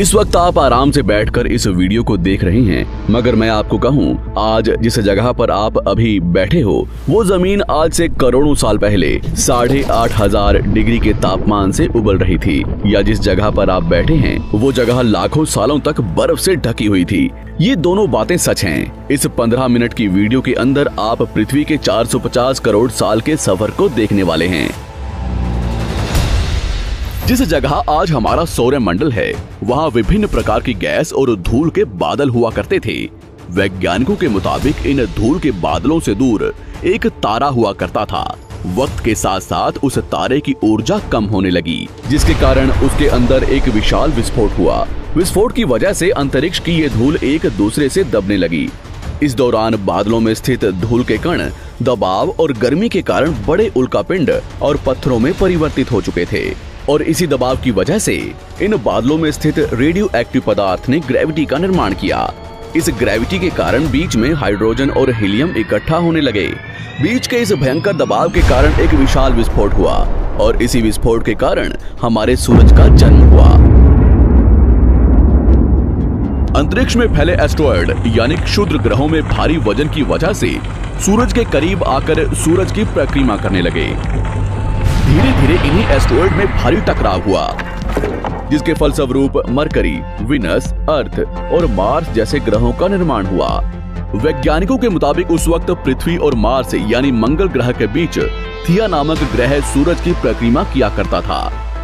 इस वक्त आप आराम से बैठकर इस वीडियो को देख रहे हैं, मगर मैं आपको कहूं, आज जिस जगह पर आप अभी बैठे हो वो जमीन आज से करोड़ों साल पहले 8,500 डिग्री के तापमान से उबल रही थी, या जिस जगह पर आप बैठे हैं वो जगह लाखों सालों तक बर्फ से ढकी हुई थी। ये दोनों बातें सच हैं। इस 15 मिनट की वीडियो के अंदर आप पृथ्वी के 450 करोड़ साल के सफर को देखने वाले हैं। जिस जगह आज हमारा सौरमंडल है, वहाँ विभिन्न प्रकार की गैस और धूल के बादल हुआ करते थे। वैज्ञानिकों के मुताबिक इन धूल के बादलों से दूर एक तारा हुआ करता था। वक्त के साथ साथ उस तारे की ऊर्जा कम होने लगी, जिसके कारण उसके अंदर एक विशाल विस्फोट हुआ। विस्फोट की वजह से अंतरिक्ष की ये धूल एक दूसरे से दबने लगी। इस दौरान बादलों में स्थित धूल के कण दबाव और गर्मी के कारण बड़े उल्कापिंड और पत्थरों में परिवर्तित हो चुके थे, और इसी दबाव की वजह से इन बादलों में स्थित रेडियो एक्टिव पदार्थ ने ग्रेविटी का निर्माण किया। इस ग्रेविटी के कारण बीच में हाइड्रोजन और हीलियम इकट्ठा होने लगे। बीच के इस भयंकर दबाव के कारण एक विशाल विस्फोट हुआ, और इसी विस्फोट के कारण हमारे सूरज का जन्म हुआ। अंतरिक्ष में फैले एस्टेरॉयड यानी क्षुद्र ग्रहों में भारी वजन की वजह से सूरज के करीब आकर सूरज की परिक्रमा करने लगे। धीरे धीरे इन्हीं एस्टेरॉयड में भारी टकराव हुआ, जिसके फलस्वरूप मरकरी, विनस, अर्थ और मार्स जैसे ग्रहों का निर्माण हुआ। वैज्ञानिकों के मुताबिक उस वक्त पृथ्वी और मार्स यानी मंगल ग्रह के बीच थिया नामक ग्रह सूरज की परिक्रमा किया करता था।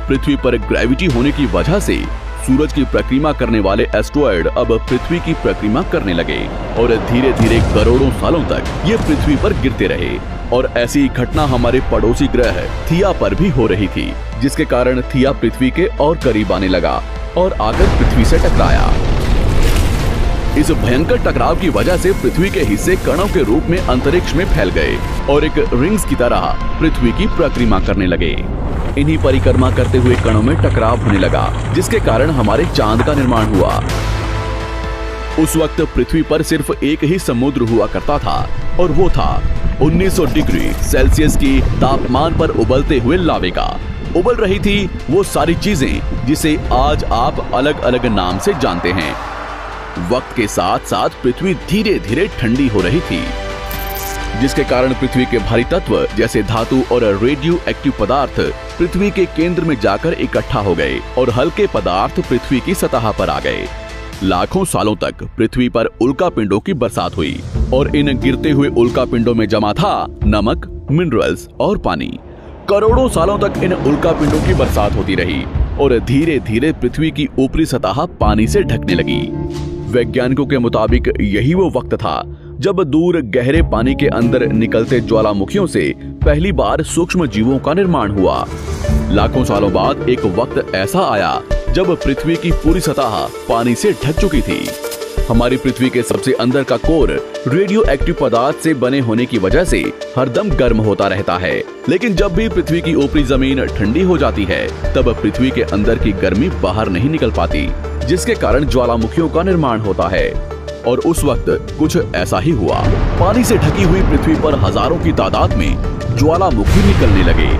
पृथ्वी पर ग्रेविटी होने की वजह से सूरज की परिक्रमा करने वाले एस्टेरॉयड अब पृथ्वी की परिक्रमा करने लगे, और धीरे धीरे करोड़ों सालों तक ये पृथ्वी पर गिरते रहे। और ऐसी घटना हमारे पड़ोसी ग्रह थिया पर भी हो रही थी, जिसके कारण थिया पृथ्वी के और करीब आने लगा और आकर पृथ्वी से टकराया। इस भयंकर टकराव की वजह से पृथ्वी के हिस्से कणों के रूप में अंतरिक्ष में फैल गए और एक रिंग्स की तरह पृथ्वी की परिक्रमा करने लगे। इन्हीं परिक्रमा करते हुए कणों में टकराव होने लगा, जिसके कारण हमारे चांद का निर्माण हुआ। उस वक्त पृथ्वी पर सिर्फ एक ही समुद्र हुआ करता था, और वो था 1900 डिग्री सेल्सियस की तापमान पर उबलते हुए लावे का। उबल रही थी वो सारी चीजें जिसे आज आप अलग अलग नाम से जानते हैं। वक्त के साथ साथ पृथ्वी धीरे धीरे ठंडी हो रही थी, जिसके कारण पृथ्वी के भारी तत्व जैसे धातु और रेडियो एक्टिव पदार्थ पृथ्वी के केंद्र में जाकर इकट्ठा हो गए, और हल्के पदार्थ पृथ्वी की सतह पर आ गए। लाखों सालों तक पृथ्वी पर उल्कापिंडों की बरसात हुई, और इन गिरते हुए उल्कापिंडों में जमा था नमक, मिनरल्स और पानी। करोड़ों सालों तक इन उल्कापिंडों की बरसात होती रही, और धीरे धीरे पृथ्वी की ऊपरी सतह पानी से ढकने लगी। वैज्ञानिकों के मुताबिक यही वो वक्त था जब दूर गहरे पानी के अंदर निकलते ज्वालामुखियों से पहली बार सूक्ष्म जीवों का निर्माण हुआ। लाखों सालों बाद एक वक्त ऐसा आया जब पृथ्वी की पूरी सतह पानी से ढक चुकी थी। हमारी पृथ्वी के सबसे अंदर का कोर रेडियो एक्टिव पदार्थ से बने होने की वजह से हरदम गर्म होता रहता है, लेकिन जब भी पृथ्वी की ऊपरी जमीन ठंडी हो जाती है, तब पृथ्वी के अंदर की गर्मी बाहर नहीं निकल पाती, जिसके कारण ज्वालामुखियों का निर्माण होता है। और उस वक्त कुछ ऐसा ही हुआ। पानी से ढकी हुई पृथ्वी पर हजारों की तादाद में ज्वालामुखी निकलने लगे,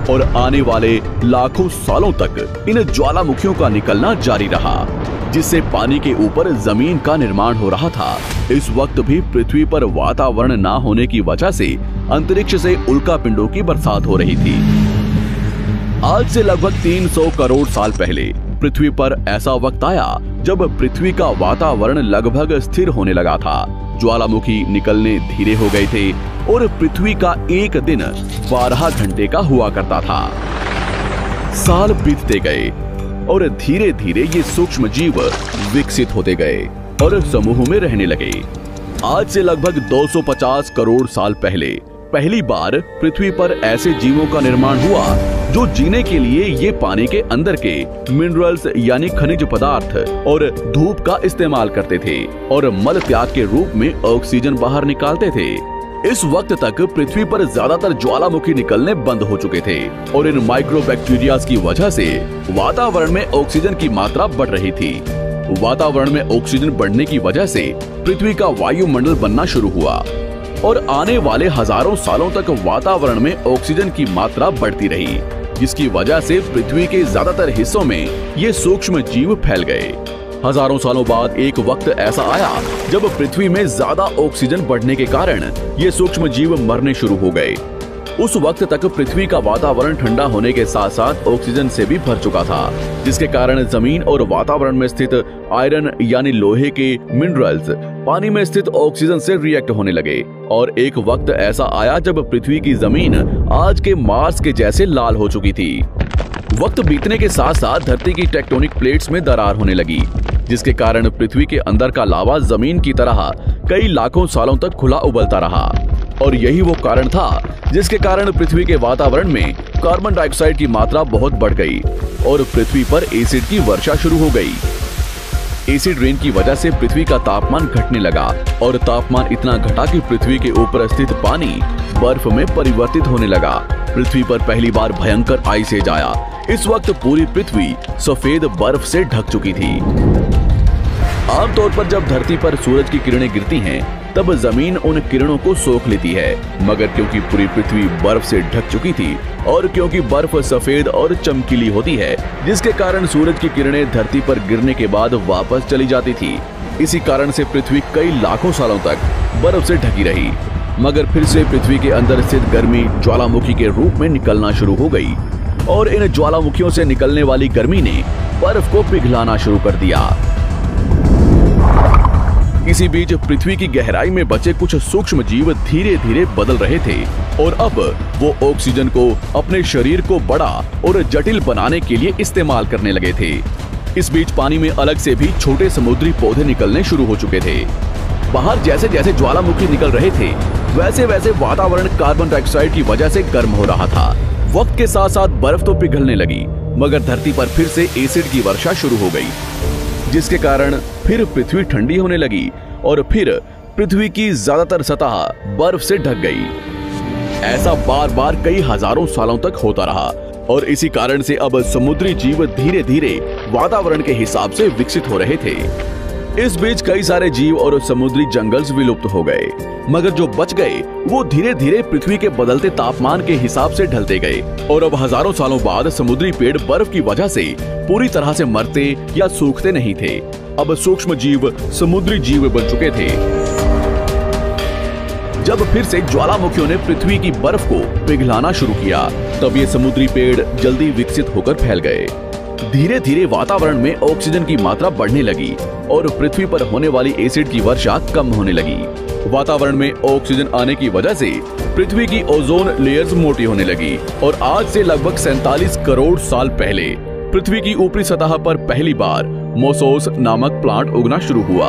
और आने वाले लाखों सालों तक इन ज्वालामुखियों का निकलना जारी रहा, जिससे पानी के ऊपर जमीन का निर्माण हो रहा था। इस वक्त भी पृथ्वी पर वातावरण ना होने की वजह से अंतरिक्ष से उल्कापिंडों की बरसात हो रही थी। आज से लगभग 300 करोड़ साल पहले पृथ्वी पर ऐसा वक्त आया जब पृथ्वी का वातावरण लगभग स्थिर होने लगा था। ज्वालामुखी निकलने धीरे हो गए थे, और पृथ्वी का एक दिन 12 घंटे का हुआ करता था। साल बीतते गए, और धीरे धीरे ये सूक्ष्म जीव विकसित होते गए और समूह में रहने लगे। आज से लगभग 250 करोड़ साल पहले पहली बार पृथ्वी पर ऐसे जीवों का निर्माण हुआ जो जीने के लिए ये पानी के अंदर के मिनरल्स यानी खनिज पदार्थ और धूप का इस्तेमाल करते थे, और मल त्याग के रूप में ऑक्सीजन बाहर निकालते थे। इस वक्त तक पृथ्वी पर ज्यादातर ज्वालामुखी निकलने बंद हो चुके थे, और इन माइक्रोबैक्टीरिया की वजह से वातावरण में ऑक्सीजन की मात्रा बढ़ रही थी। वातावरण में ऑक्सीजन बढ़ने की वजह से पृथ्वी का वायुमंडल बनना शुरू हुआ, और आने वाले हजारों सालों तक वातावरण में ऑक्सीजन की मात्रा बढ़ती रही। जिसकी वजह से पृथ्वी के ज्यादातर हिस्सों में ये सूक्ष्म जीव फैल गए। हजारों सालों बाद एक वक्त ऐसा आया जब पृथ्वी में ज्यादा ऑक्सीजन बढ़ने के कारण ये सूक्ष्म जीव मरने शुरू हो गए। उस वक्त तक पृथ्वी का वातावरण ठंडा होने के साथ साथ ऑक्सीजन से भी भर चुका था, जिसके कारण जमीन और वातावरण में स्थित आयरन यानी लोहे के मिनरल्स पानी में स्थित ऑक्सीजन से रिएक्ट होने लगे। और एक वक्त ऐसा आया जब पृथ्वी की जमीन आज के मार्स के जैसे लाल हो चुकी थी। वक्त बीतने के साथ साथ धरती की टेक्टोनिक प्लेट्स में दरार होने लगी, जिसके कारण पृथ्वी के अंदर का लावा जमीन की तरह कई लाखों सालों तक खुला उबलता रहा। और यही वो कारण था जिसके कारण पृथ्वी के वातावरण में कार्बन डाइऑक्साइड की मात्रा बहुत बढ़ गई और पृथ्वी पर एसिड की वर्षा शुरू हो गई। एसिड रेन की वजह से पृथ्वी का तापमान घटने लगा और तापमान इतना घटा कि पृथ्वी के ऊपर स्थित पानी बर्फ में परिवर्तित होने लगा। पृथ्वी पर पहली बार भयंकर आइस एज आया। इस वक्त पूरी पृथ्वी सफेद बर्फ से ढक चुकी थी। आमतौर पर जब धरती पर सूरज की किरणें गिरती हैं, तब जमीन उन किरणों को सोख लेती है, मगर क्योंकि पूरी पृथ्वी बर्फ से ढक चुकी थी और क्योंकि बर्फ सफेद और चमकीली होती है, जिसके कारण सूरज की किरणें धरती पर गिरने के बाद वापस चली जाती थी। इसी कारण से पृथ्वी कई लाखों सालों तक बर्फ से ढकी रही, मगर फिर से पृथ्वी के अंदर स्थित गर्मी ज्वालामुखी के रूप में निकलना शुरू हो गई और इन ज्वालामुखियों से निकलने वाली गर्मी ने बर्फ को पिघलाना शुरू कर दिया। इसी बीच पृथ्वी की गहराई में बचे कुछ सूक्ष्म जीव धीरे धीरे बदल रहे थे और अब वो ऑक्सीजन को अपने शरीर को बड़ा और जटिल बनाने के लिए इस्तेमाल करने लगे थे। इस बीच पानी में अलग से भी छोटे समुद्री पौधे निकलने शुरू हो चुके थे। बाहर जैसे जैसे ज्वालामुखी निकल रहे थे, वैसे वैसे वातावरण कार्बन डाइऑक्साइड की वजह से गर्म हो रहा था। वक्त के साथ साथ बर्फ तो पिघलने लगी, मगर धरती पर फिर से एसिड की वर्षा शुरू हो गई, जिसके कारण फिर पृथ्वी ठंडी होने लगी और फिर पृथ्वी की ज्यादातर सतह बर्फ से ढक गई। ऐसा बार बार कई हजारों सालों तक होता रहा और इसी कारण से अब समुद्री जीव धीरे धीरे वातावरण के हिसाब से विकसित हो रहे थे। इस बीच कई सारे जीव और समुद्री जंगल्स विलुप्त हो गए, मगर जो बच गए वो धीरे धीरे पृथ्वी के बदलते तापमान के हिसाब से ढलते गए और अब हजारों सालों बाद समुद्री पेड़ बर्फ की वजह से पूरी तरह से मरते या सूखते नहीं थे। अब सूक्ष्म जीव समुद्री जीव बन चुके थे। जब फिर से ज्वालामुखियों ने पृथ्वी की बर्फ को पिघलाना शुरू किया, तब ये समुद्री पेड़ जल्दी विकसित होकर फैल गए। धीरे धीरे वातावरण में ऑक्सीजन की मात्रा बढ़ने लगी और पृथ्वी पर होने वाली एसिड की वर्षा कम होने लगी। वातावरण में ऑक्सीजन आने की वजह से पृथ्वी की ओजोन लेयर्स मोटी होने लगी और आज से लगभग 47 करोड़ साल पहले पृथ्वी की ऊपरी सतह पर पहली बार मोसोस नामक प्लांट उगना शुरू हुआ।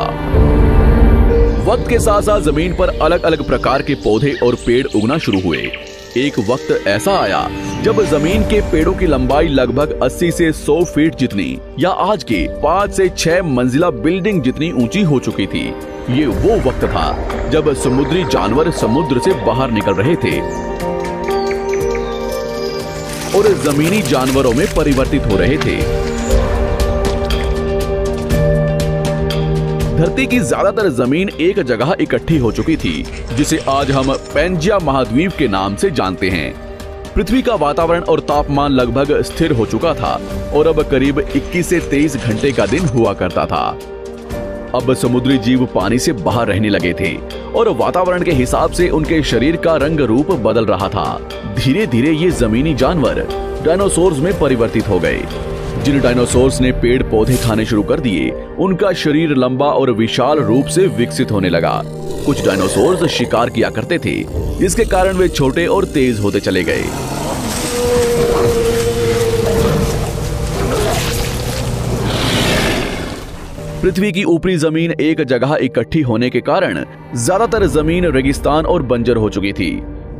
वक्त के साथ साथ जमीन पर अलग अलग प्रकार के पौधे और पेड़ उगना शुरू हुए। एक वक्त ऐसा आया जब जमीन के पेड़ों की लंबाई लगभग 80 से 100 फीट जितनी या आज के 5 से 6 मंजिला बिल्डिंग जितनी ऊंची हो चुकी थी। ये वो वक्त था जब समुद्री जानवर समुद्र से बाहर निकल रहे थे और जमीनी जानवरों में परिवर्तित हो रहे थे। धरती की ज्यादातर जमीन एक जगह इकट्ठी हो चुकी थी, जिसे आज हम पैंजिया महाद्वीप के नाम से जानते हैं। पृथ्वी का वातावरण और तापमान लगभग स्थिर हो चुका था और अब करीब 21 से 23 घंटे का दिन हुआ करता था। अब समुद्री जीव पानी से बाहर रहने लगे थे और वातावरण के हिसाब से उनके शरीर का रंग रूप बदल रहा था। धीरे धीरे ये जमीनी जानवर डायनासोर्स में परिवर्तित हो गए। जिन डायनासोर्स ने पेड़ पौधे खाने शुरू कर दिए, उनका शरीर लंबा और विशाल रूप से विकसित होने लगा। कुछ डायनासोर्स शिकार किया करते थे, जिसके कारण वे छोटे और तेज होते चले गए। पृथ्वी की ऊपरी जमीन एक जगह इकट्ठी होने के कारण ज्यादातर जमीन रेगिस्तान और बंजर हो चुकी थी।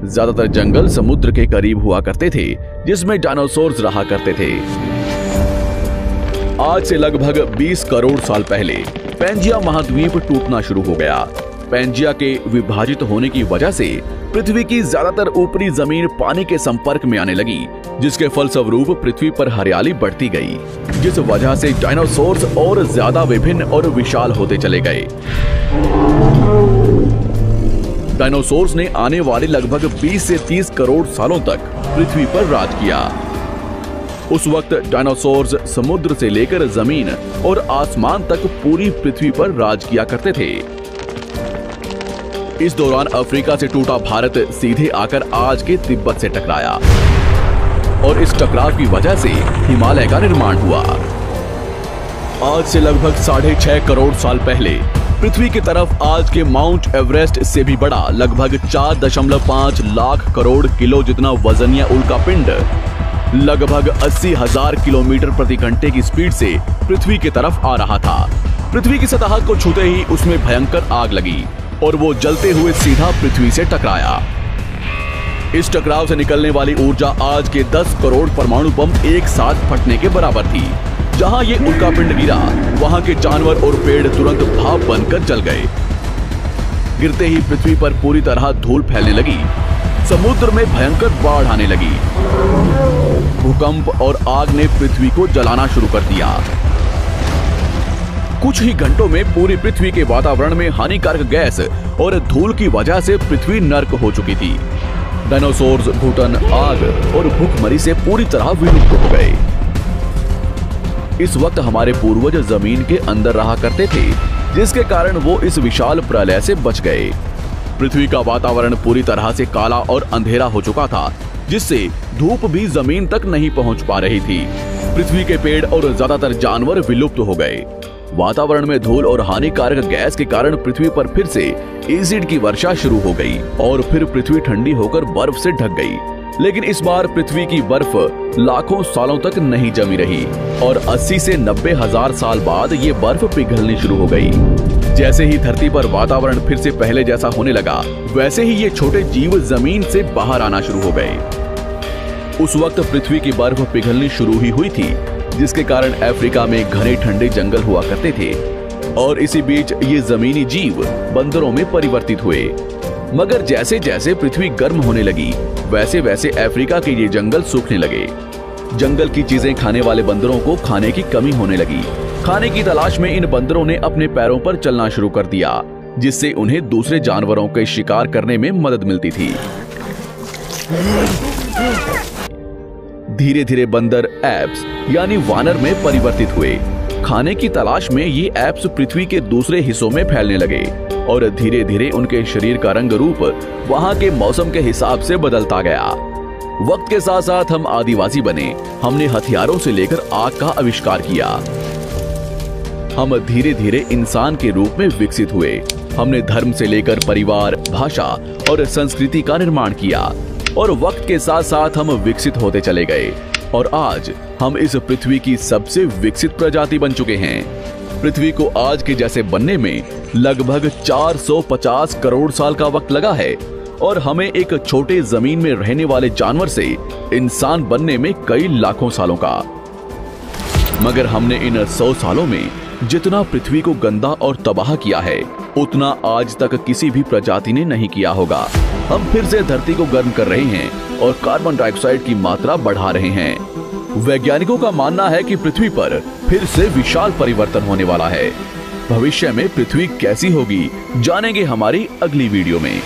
ज्यादातर जंगल समुद्र के करीब हुआ करते थे, जिसमें डायनासोर्स रहा करते थे। आज से लगभग 20 करोड़ साल पहले पैंजिया महाद्वीप टूटना शुरू हो गया। पैंजिया के विभाजित होने की वजह से पृथ्वी की ज्यादातर ऊपरी जमीन पानी के संपर्क में आने लगी, जिसके फलस्वरूप पृथ्वी पर हरियाली बढ़ती गई, जिस वजह से डायनासोर्स और ज्यादा विभिन्न और विशाल होते चले गए। डायनासोर्स ने आने वाले लगभग 20 से 30 करोड़ सालों तक पृथ्वी पर राज किया। उस वक्त डायनासोर्स समुद्र से लेकर जमीन और आसमान तक पूरी पृथ्वी पर राज किया करते थे। इस दौरान अफ्रीका से टूटा भारत सीधे आकर आज के तिब्बत से टकराया और इस टकराव की वजह से हिमालय का निर्माण हुआ। आज से लगभग 6.5 करोड़ साल पहले पृथ्वी की तरफ आज के माउंट एवरेस्ट से भी बड़ा लगभग 4.5 लाख करोड़ किलो जितना वजनिया उल्कापिंड लगभग 80,000 किलोमीटर प्रति घंटे की स्पीड से पृथ्वी की तरफ आ रहा था। पृथ्वी की सतह को छूते ही उसमें भयंकर आग लगी और वो जलते हुए सीधा पृथ्वी से टकराया। इस टकराव से निकलने वाली ऊर्जा आज के 10 करोड़ परमाणु बम एक साथ फटने के बराबर थी। जहां ये उल्कापिंड गिरा, वहां के जानवर और पेड़ तुरंत भाप बनकर जल गए। गिरते ही पृथ्वी पर पूरी तरह धूल फैलने लगी, समुद्र में भयंकर बाढ़ आने लगी। भूकंप और आग ने पृथ्वी को जलाना शुरू कर दिया। कुछ ही घंटों में पूरी पृथ्वी के वातावरण में हानिकारक गैस और धूल की वजह से पृथ्वी नर्क हो चुकी थी। डायनासोर्स घुटन, आग और भूखमरी से पूरी तरह विलुप्त हो गए। इस वक्त हमारे पूर्वज जमीन के अंदर रहा करते थे, जिसके कारण वो इस विशाल प्रलय से बच गए। पृथ्वी का वातावरण पूरी तरह से काला और अंधेरा हो चुका था, जिससे धूप भी जमीन तक नहीं पहुंच पा रही थी। पृथ्वी के पेड़ और ज्यादातर जानवर विलुप्त हो गए। वातावरण में धूल और हानिकारक गैस के कारण पृथ्वी पर फिर से एसिड की वर्षा शुरू हो गई और फिर पृथ्वी ठंडी होकर बर्फ से ढक गई। लेकिन इस बार पृथ्वी की बर्फ लाखों सालों तक नहीं जमी रही और 80 से 90 हजार साल बाद ये बर्फ पिघलनी शुरू हो गई। जैसे ही धरती पर वातावरण फिर से पहले जैसा होने लगा, वैसे ही ये छोटे जीव जमीन से बाहर आना शुरू हो गए। उस वक्त पृथ्वी की बर्फ पिघलनी शुरू ही हुई थी, जिसके कारण अफ्रीका में घने ठंडे जंगल हुआ करते थे और इसी बीच ये जमीनी जीव बंदरों में परिवर्तित हुए। मगर जैसे जैसे पृथ्वी गर्म होने लगी, वैसे वैसे अफ्रीका के ये जंगल सूखने लगे। जंगल की चीजें खाने वाले बंदरों को खाने की कमी होने लगी। खाने की तलाश में इन बंदरों ने अपने पैरों पर चलना शुरू कर दिया, जिससे उन्हें दूसरे जानवरों के शिकार करने में मदद मिलती थी। धीरे धीरे बंदर एप्स यानी वानर में परिवर्तित हुए। खाने की तलाश में ये एप्स पृथ्वी के दूसरे हिस्सों में फैलने लगे और धीरे धीरे उनके शरीर का रंग रूप वहां के मौसम के हिसाब से बदलता गया। वक्त के साथ साथ हम आदिवासी बने। हमने हथियारों से लेकर आग का आविष्कार किया। हम धीरे धीरे इंसान के रूप में विकसित हुए। हमने धर्म से लेकर परिवार, भाषा और संस्कृति का निर्माण किया और वक्त के साथ साथ हम विकसित होते चले गए और आज हम इस पृथ्वी की सबसे विकसित प्रजाति बन चुके हैं। पृथ्वी को आज के जैसे बनने में लगभग 450 करोड़ साल का वक्त लगा है और हमें एक छोटे जमीन में रहने वाले जानवर से इंसान बनने में कई लाखों सालों का। मगर हमने इन 100 सालों में जितना पृथ्वी को गंदा और तबाह किया है, उतना आज तक किसी भी प्रजाति ने नहीं किया होगा। हम फिर से धरती को गर्म कर रहे हैं और कार्बन डाइऑक्साइड की मात्रा बढ़ा रहे हैं। वैज्ञानिकों का मानना है कि पृथ्वी पर फिर से विशाल परिवर्तन होने वाला है। भविष्य में पृथ्वी कैसी होगी, जानेंगे हमारी अगली वीडियो में।